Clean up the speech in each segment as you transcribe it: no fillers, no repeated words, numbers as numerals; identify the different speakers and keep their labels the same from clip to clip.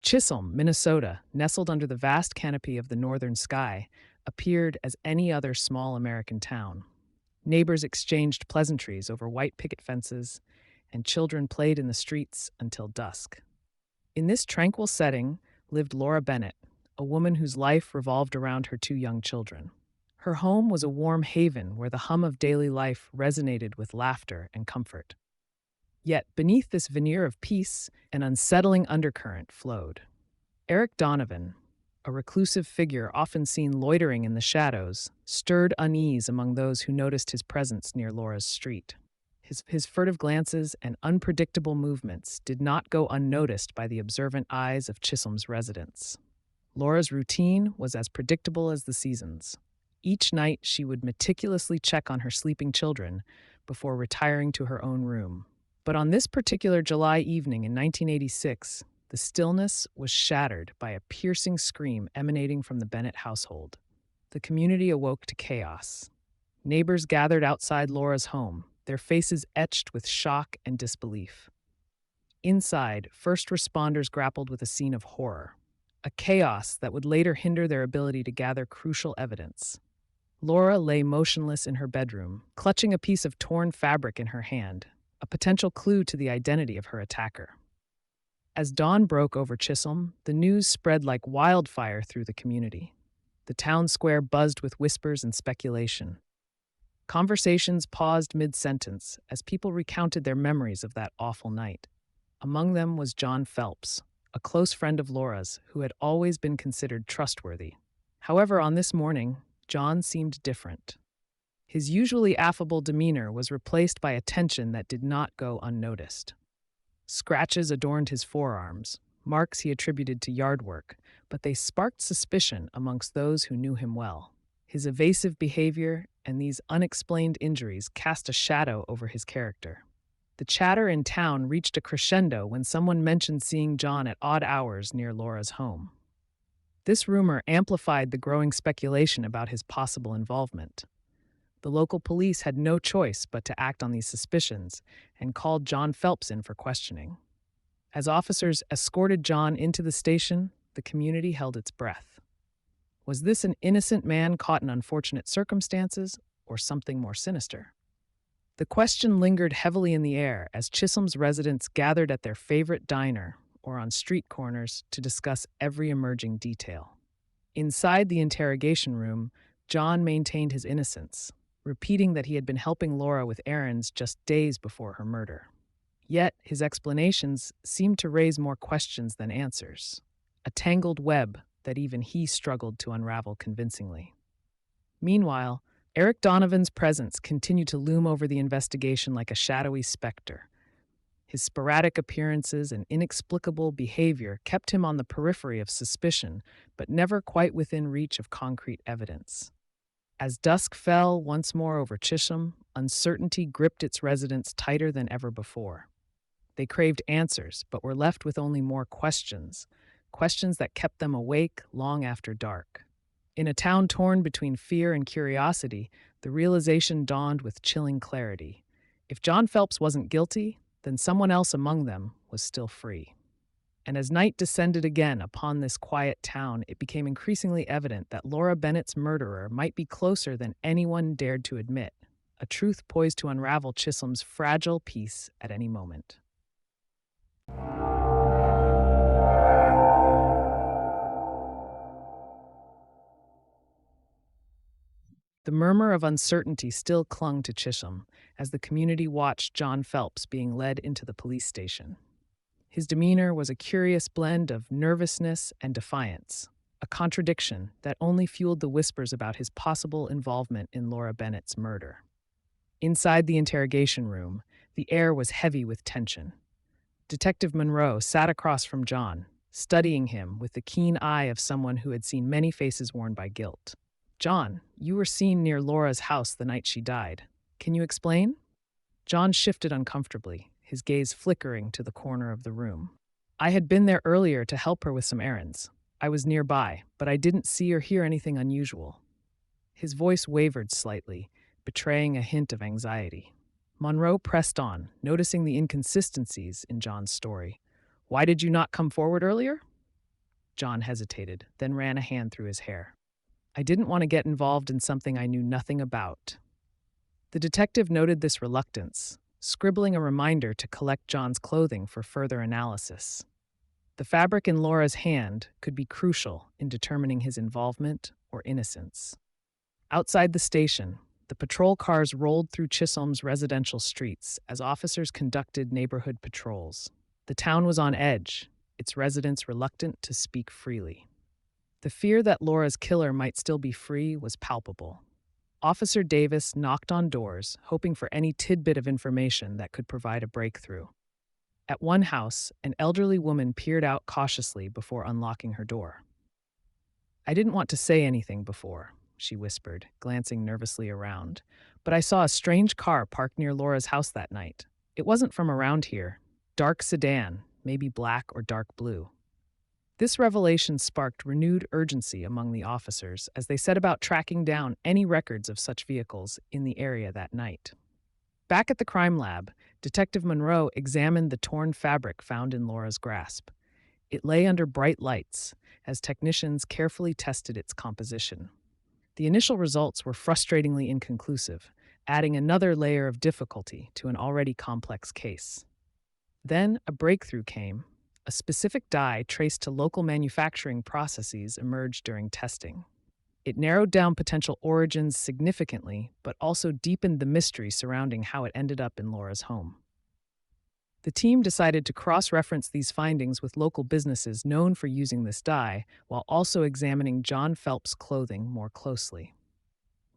Speaker 1: Chisholm, Minnesota, nestled under the vast canopy of the northern sky, appeared as any other small American town. Neighbors exchanged pleasantries over white picket fences, and children played in the streets until dusk. In this tranquil setting lived Laura Bennett, a woman whose life revolved around her two young children. Her home was a warm haven where the hum of daily life resonated with laughter and comfort. Yet beneath this veneer of peace, an unsettling undercurrent flowed. Eric Donovan, a reclusive figure often seen loitering in the shadows, stirred unease among those who noticed his presence near Laura's street. His furtive glances and unpredictable movements did not go unnoticed by the observant eyes of Chisholm's residents. Laura's routine was as predictable as the seasons. Each night she would meticulously check on her sleeping children before retiring to her own room. But on this particular July evening in 1986, the stillness was shattered by a piercing scream emanating from the Bennett household. The community awoke to chaos. Neighbors gathered outside Laura's home, their faces etched with shock and disbelief. Inside, first responders grappled with a scene of horror, a chaos that would later hinder their ability to gather crucial evidence. Laura lay motionless in her bedroom, clutching a piece of torn fabric in her hand, a potential clue to the identity of her attacker. As dawn broke over Chisholm, the news spread like wildfire through the community. The town square buzzed with whispers and speculation. Conversations paused mid-sentence as people recounted their memories of that awful night. Among them was John Phelps, a close friend of Laura's who had always been considered trustworthy. However, on this morning, John seemed different. His usually affable demeanor was replaced by a tension that did not go unnoticed. Scratches adorned his forearms, marks he attributed to yard work, but they sparked suspicion amongst those who knew him well. His evasive behavior and these unexplained injuries cast a shadow over his character. The chatter in town reached a crescendo when someone mentioned seeing John at odd hours near Laura's home. This rumor amplified the growing speculation about his possible involvement. The local police had no choice but to act on these suspicions and called John Phelps in for questioning. As officers escorted John into the station, the community held its breath. Was this an innocent man caught in unfortunate circumstances, or something more sinister? The question lingered heavily in the air as Chisholm's residents gathered at their favorite diner or on street corners to discuss every emerging detail. Inside the interrogation room, John maintained his innocence, repeating that he had been helping Laura with errands just days before her murder. Yet his explanations seemed to raise more questions than answers, a tangled web that even he struggled to unravel convincingly. Meanwhile, Eric Donovan's presence continued to loom over the investigation like a shadowy specter. His sporadic appearances and inexplicable behavior kept him on the periphery of suspicion, but never quite within reach of concrete evidence. As dusk fell once more over Chisholm, uncertainty gripped its residents tighter than ever before. They craved answers, but were left with only more questions that kept them awake long after dark. In a town torn between fear and curiosity, the realization dawned with chilling clarity. If John Phelps wasn't guilty, then someone else among them was still free. And as night descended again upon this quiet town, it became increasingly evident that Laura Bennett's murderer might be closer than anyone dared to admit, a truth poised to unravel Chisholm's fragile peace at any moment. The murmur of uncertainty still clung to Chisholm as the community watched John Phelps being led into the police station. His demeanor was a curious blend of nervousness and defiance, a contradiction that only fueled the whispers about his possible involvement in Laura Bennett's murder. Inside the interrogation room, the air was heavy with tension. Detective Monroe sat across from John, studying him with the keen eye of someone who had seen many faces worn by guilt. "John, you were seen near Laura's house the night she died. Can you explain?" John shifted uncomfortably, his gaze flickering to the corner of the room. "I had been there earlier to help her with some errands. I was nearby, but I didn't see or hear anything unusual." His voice wavered slightly, betraying a hint of anxiety. Monroe pressed on, noticing the inconsistencies in John's story. "Why did you not come forward earlier?" John hesitated, then ran a hand through his hair. I didn't want to get involved in something I knew nothing about. The detective noted this reluctance, scribbling a reminder to collect John's clothing for further analysis. The fabric in Laura's hand could be crucial in determining his involvement or innocence. Outside the station, the patrol cars rolled through Chisholm's residential streets as officers conducted neighborhood patrols. The town was on edge, its residents reluctant to speak freely. The fear that Laura's killer might still be free was palpable. Officer Davis knocked on doors, hoping for any tidbit of information that could provide a breakthrough. At one house, an elderly woman peered out cautiously before unlocking her door. I didn't want to say anything before, she whispered, glancing nervously around, but I saw a strange car parked near Laura's house that night. It wasn't from around here. Dark sedan, maybe black or dark blue. This revelation sparked renewed urgency among the officers as they set about tracking down any records of such vehicles in the area that night. Back at the crime lab, Detective Monroe examined the torn fabric found in Laura's grasp. It lay under bright lights as technicians carefully tested its composition. The initial results were frustratingly inconclusive, adding another layer of difficulty to an already complex case. Then a breakthrough came. A specific dye traced to local manufacturing processes emerged during testing. It narrowed down potential origins significantly, but also deepened the mystery surrounding how it ended up in Laura's home. The team decided to cross-reference these findings with local businesses known for using this dye, while also examining John Phelps' clothing more closely.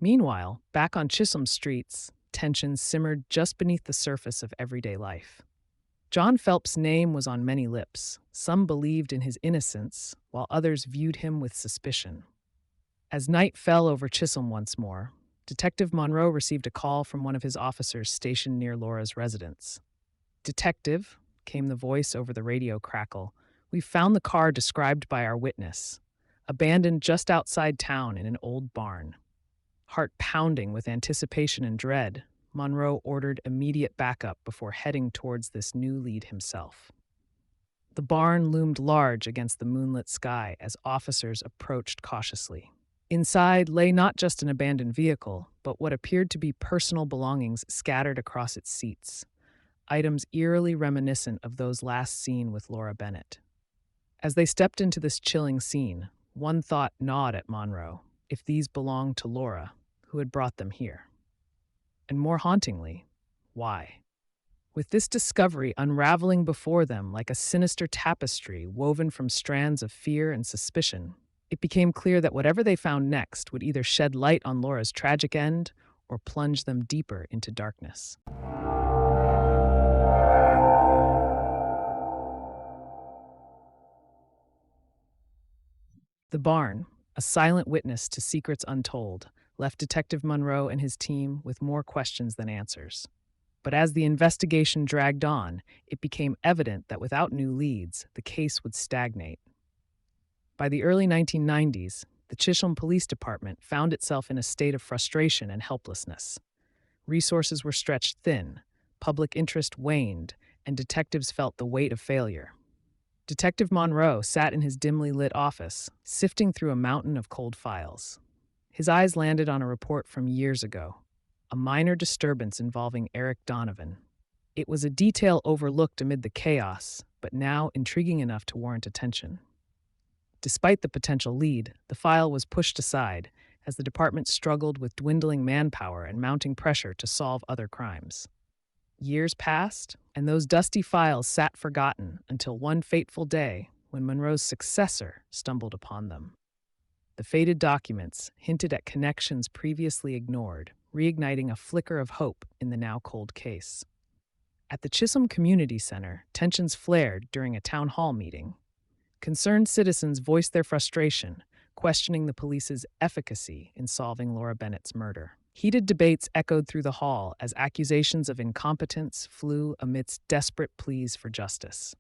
Speaker 1: Meanwhile, back on Chisholm streets, tensions simmered just beneath the surface of everyday life. John Phelps' name was on many lips. Some believed in his innocence, while others viewed him with suspicion. As night fell over Chisholm once more, Detective Monroe received a call from one of his officers stationed near Laura's residence. "Detective," came the voice over the radio crackle, "we've found the car described by our witness, abandoned just outside town in an old barn." Heart pounding with anticipation and dread, Monroe ordered immediate backup before heading towards this new lead himself. The barn loomed large against the moonlit sky as officers approached cautiously. Inside lay not just an abandoned vehicle, but what appeared to be personal belongings scattered across its seats, items eerily reminiscent of those last seen with Laura Bennett. As they stepped into this chilling scene, one thought gnawed at Monroe: if these belonged to Laura, who had brought them here? And more hauntingly, why? With this discovery unraveling before them like a sinister tapestry woven from strands of fear and suspicion, it became clear that whatever they found next would either shed light on Laura's tragic end or plunge them deeper into darkness. The barn, a silent witness to secrets untold, left Detective Monroe and his team with more questions than answers. But as the investigation dragged on, it became evident that without new leads, the case would stagnate. By the early 1990s, the Chisholm Police Department found itself in a state of frustration and helplessness. Resources were stretched thin, public interest waned, and detectives felt the weight of failure. Detective Monroe sat in his dimly lit office, sifting through a mountain of cold files. His eyes landed on a report from years ago, a minor disturbance involving Eric Donovan. It was a detail overlooked amid the chaos, but now intriguing enough to warrant attention. Despite the potential lead, the file was pushed aside as the department struggled with dwindling manpower and mounting pressure to solve other crimes. Years passed, and those dusty files sat forgotten until one fateful day when Monroe's successor stumbled upon them. The faded documents hinted at connections previously ignored, reigniting a flicker of hope in the now cold case. At the Chisholm Community Center, tensions flared during a town hall meeting. Concerned citizens voiced their frustration, questioning the police's efficacy in solving Laura Bennett's murder. Heated debates echoed through the hall as accusations of incompetence flew amidst desperate pleas for justice.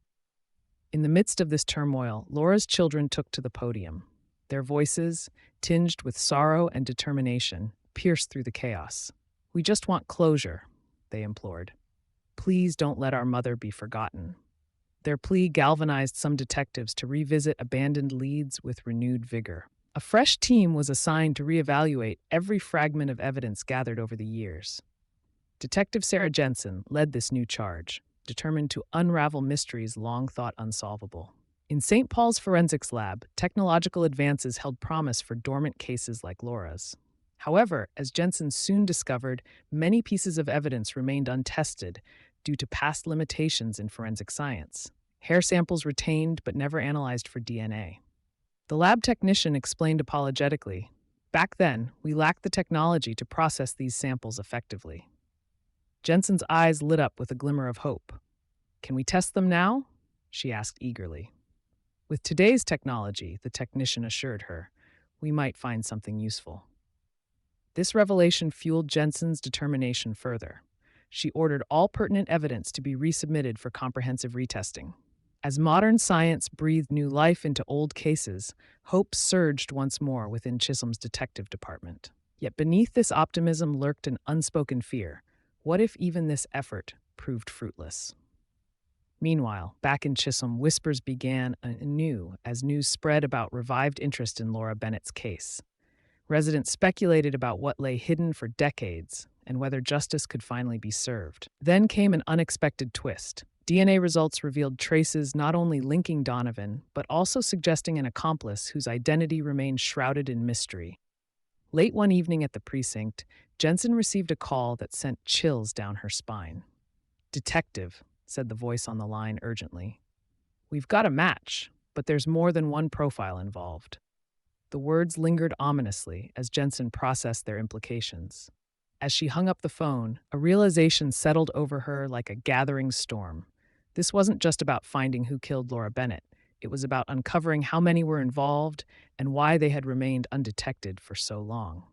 Speaker 1: In the midst of this turmoil, Laura's children took to the podium. Their voices, tinged with sorrow and determination, pierced through the chaos. "We just want closure," they implored. "Please don't let our mother be forgotten." Their plea galvanized some detectives to revisit abandoned leads with renewed vigor. A fresh team was assigned to reevaluate every fragment of evidence gathered over the years. Detective Sarah Jensen led this new charge, determined to unravel mysteries long thought unsolvable. In St. Paul's forensics lab, technological advances held promise for dormant cases like Laura's. However, as Jensen soon discovered, many pieces of evidence remained untested due to past limitations in forensic science. Hair samples retained but never analyzed for DNA. The lab technician explained apologetically, "Back then, we lacked the technology to process these samples effectively." Jensen's eyes lit up with a glimmer of hope. "Can we test them now?" she asked eagerly. "With today's technology," the technician assured her, "we might find something useful." This revelation fueled Jensen's determination further. She ordered all pertinent evidence to be resubmitted for comprehensive retesting. As modern science breathed new life into old cases, hope surged once more within Chisholm's detective department. Yet beneath this optimism lurked an unspoken fear. What if even this effort proved fruitless? Meanwhile, back in Chisholm, whispers began anew as news spread about revived interest in Laura Bennett's case. Residents speculated about what lay hidden for decades and whether justice could finally be served. Then came an unexpected twist. DNA results revealed traces not only linking Donovan, but also suggesting an accomplice whose identity remained shrouded in mystery. Late one evening at the precinct, Jensen received a call that sent chills down her spine. "Detective," said the voice on the line urgently, "we've got a match, but there's more than one profile involved." The words lingered ominously as Jensen processed their implications. As she hung up the phone, a realization settled over her like a gathering storm. This wasn't just about finding who killed Laura Bennett. It was about uncovering how many were involved and why they had remained undetected for so long.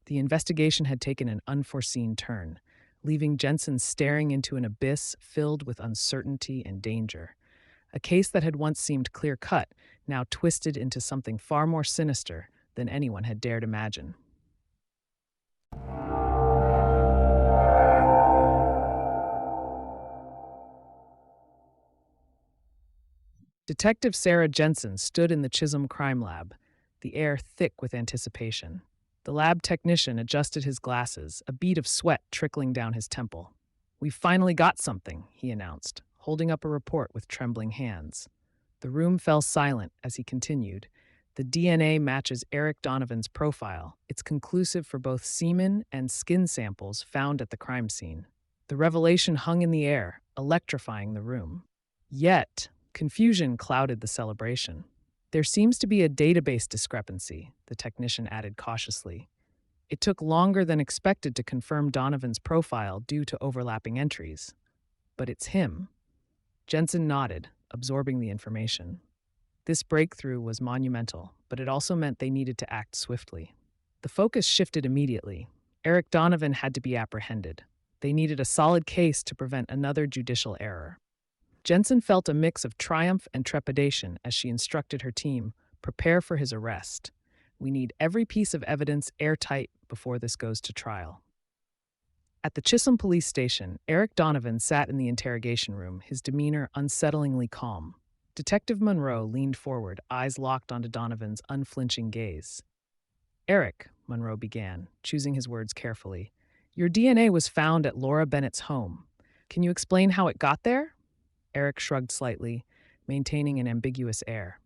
Speaker 1: The investigation had taken an unforeseen turn, leaving Jensen staring into an abyss filled with uncertainty and danger. A case that had once seemed clear-cut, now twisted into something far more sinister than anyone had dared imagine. Detective Sarah Jensen stood in the Chisholm crime lab, the air thick with anticipation. The lab technician adjusted his glasses, a bead of sweat trickling down his temple. "We've finally got something," he announced, holding up a report with trembling hands. The room fell silent as he continued. "The DNA matches Eric Donovan's profile. It's conclusive for both semen and skin samples found at the crime scene." The revelation hung in the air, electrifying the room. Yet, confusion clouded the celebration. "There seems to be a database discrepancy," the technician added cautiously. "It took longer than expected to confirm Donovan's profile due to overlapping entries. But it's him." Jensen nodded, absorbing the information. This breakthrough was monumental, but it also meant they needed to act swiftly. The focus shifted immediately. Eric Donovan had to be apprehended. They needed a solid case to prevent another judicial error. Jensen felt a mix of triumph and trepidation as she instructed her team, "Prepare for his arrest. We need every piece of evidence airtight before this goes to trial." At the Chisholm police station, Eric Donovan sat in the interrogation room, his demeanor unsettlingly calm. Detective Monroe leaned forward, eyes locked onto Donovan's unflinching gaze. "Eric," Monroe began, choosing his words carefully, "your DNA was found at Laura Bennett's home. Can you explain how it got there?" Eric shrugged slightly, maintaining an ambiguous air.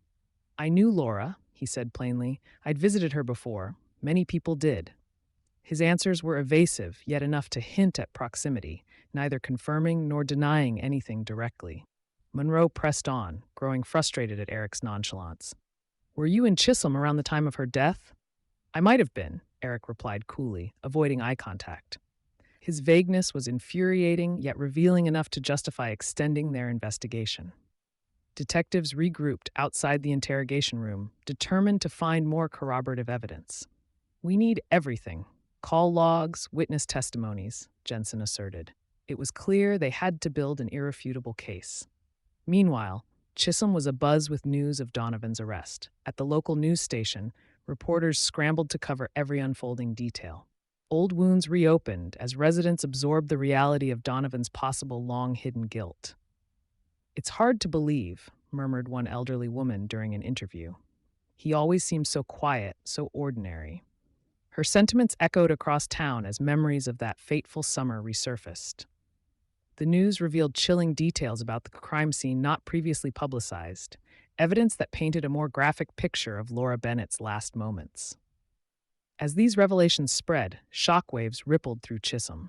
Speaker 1: "I knew Laura," he said plainly. "I'd visited her before. Many people did." His answers were evasive, yet enough to hint at proximity, neither confirming nor denying anything directly. Monroe pressed on, growing frustrated at Eric's nonchalance. "Were you in Chisholm around the time of her death?" "I might have been," Eric replied coolly, avoiding eye contact. His vagueness was infuriating, yet revealing enough to justify extending their investigation. Detectives regrouped outside the interrogation room, determined to find more corroborative evidence. "We need everything. Call logs, witness testimonies," Jensen asserted. It was clear they had to build an irrefutable case. Meanwhile, Chisholm was abuzz with news of Donovan's arrest. At the local news station, reporters scrambled to cover every unfolding detail. Old wounds reopened as residents absorbed the reality of Donovan's possible long-hidden guilt. "It's hard to believe," murmured one elderly woman during an interview. "He always seemed so quiet, so ordinary." Her sentiments echoed across town as memories of that fateful summer resurfaced. The news revealed chilling details about the crime scene not previously publicized, evidence that painted a more graphic picture of Laura Bennett's last moments. As these revelations spread, shockwaves rippled through Chisholm.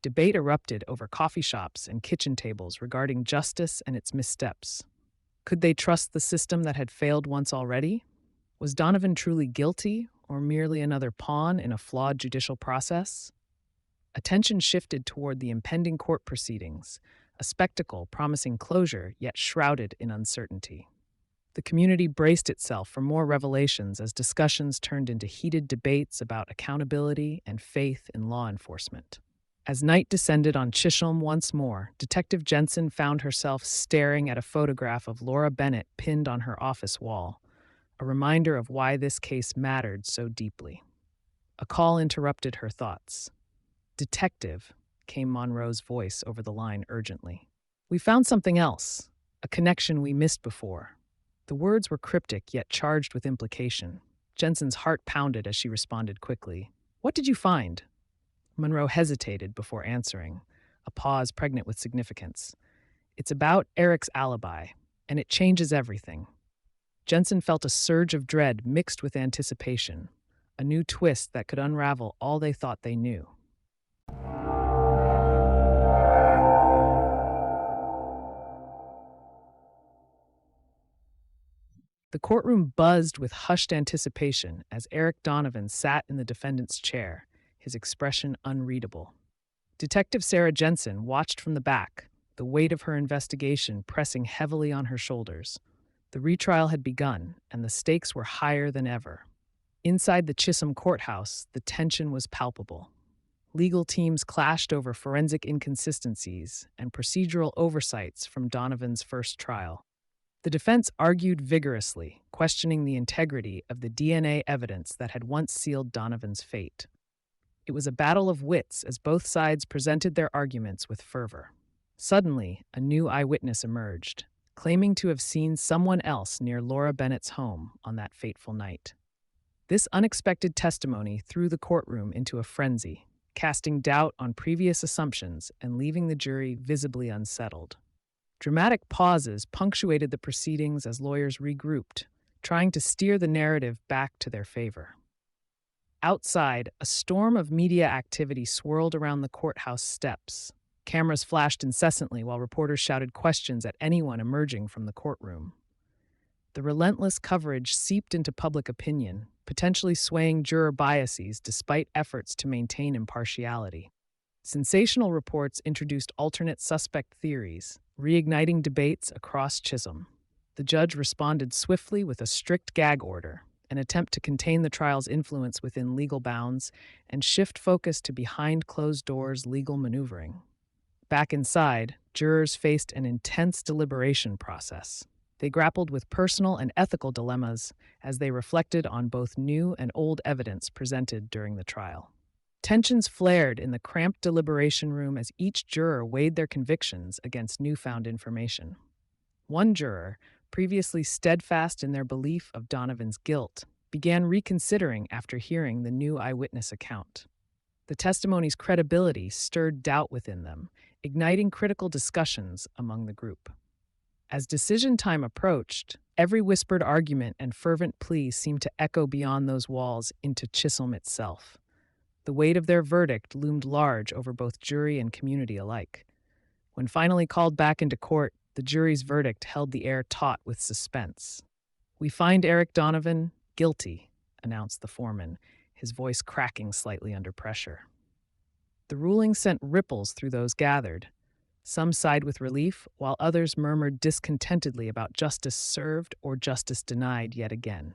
Speaker 1: Debate erupted over coffee shops and kitchen tables regarding justice and its missteps. Could they trust the system that had failed once already? Was Donovan truly guilty, or merely another pawn in a flawed judicial process? Attention shifted toward the impending court proceedings, a spectacle promising closure yet shrouded in uncertainty. The community braced itself for more revelations as discussions turned into heated debates about accountability and faith in law enforcement. As night descended on Chisholm once more, Detective Jensen found herself staring at a photograph of Laura Bennett pinned on her office wall, a reminder of why this case mattered so deeply. A call interrupted her thoughts. "Detective," came Monroe's voice over the line urgently. "We found something else, a connection we missed before." The words were cryptic yet charged with implication. Jensen's heart pounded as she responded quickly. "What did you find?" Monroe hesitated before answering, a pause pregnant with significance. "It's about Eric's alibi, and it changes everything." Jensen felt a surge of dread mixed with anticipation, a new twist that could unravel all they thought they knew. The courtroom buzzed with hushed anticipation as Eric Donovan sat in the defendant's chair, his expression unreadable. Detective Sarah Jensen watched from the back, the weight of her investigation pressing heavily on her shoulders. The retrial had begun, and the stakes were higher than ever. Inside the Chisholm courthouse, the tension was palpable. Legal teams clashed over forensic inconsistencies and procedural oversights from Donovan's first trial. The defense argued vigorously, questioning the integrity of the DNA evidence that had once sealed Donovan's fate. It was a battle of wits as both sides presented their arguments with fervor. Suddenly, a new eyewitness emerged, claiming to have seen someone else near Laura Bennett's home on that fateful night. This unexpected testimony threw the courtroom into a frenzy, casting doubt on previous assumptions and leaving the jury visibly unsettled. Dramatic pauses punctuated the proceedings as lawyers regrouped, trying to steer the narrative back to their favor. Outside, a storm of media activity swirled around the courthouse steps. Cameras flashed incessantly while reporters shouted questions at anyone emerging from the courtroom. The relentless coverage seeped into public opinion, potentially swaying juror biases despite efforts to maintain impartiality. Sensational reports introduced alternate suspect theories, reigniting debates across Chisholm. The judge responded swiftly with a strict gag order, an attempt to contain the trial's influence within legal bounds and shift focus to behind closed doors legal maneuvering. Back inside, jurors faced an intense deliberation process. They grappled with personal and ethical dilemmas as they reflected on both new and old evidence presented during the trial. Tensions flared in the cramped deliberation room as each juror weighed their convictions against newfound information. One juror, previously steadfast in their belief of Donovan's guilt, began reconsidering after hearing the new eyewitness account. The testimony's credibility stirred doubt within them, igniting critical discussions among the group. As decision time approached, every whispered argument and fervent plea seemed to echo beyond those walls into Chisholm itself. The weight of their verdict loomed large over both jury and community alike. When finally called back into court, the jury's verdict held the air taut with suspense. "We find Eric Donovan guilty," announced the foreman, his voice cracking slightly under pressure. The ruling sent ripples through those gathered. Some sighed with relief, while others murmured discontentedly about justice served or justice denied yet again.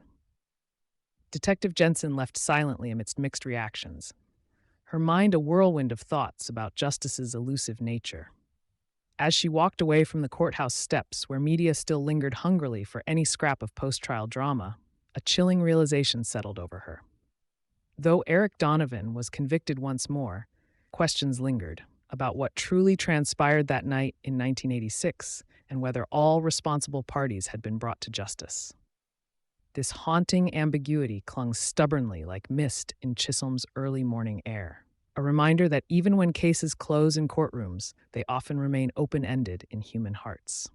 Speaker 1: Detective Jensen left silently amidst mixed reactions, her mind a whirlwind of thoughts about justice's elusive nature. As she walked away from the courthouse steps where media still lingered hungrily for any scrap of post-trial drama, a chilling realization settled over her. Though Eric Donovan was convicted once more, questions lingered about what truly transpired that night in 1986 and whether all responsible parties had been brought to justice. This haunting ambiguity clung stubbornly like mist in Chisholm's early morning air, a reminder that even when cases close in courtrooms, they often remain open ended in human hearts.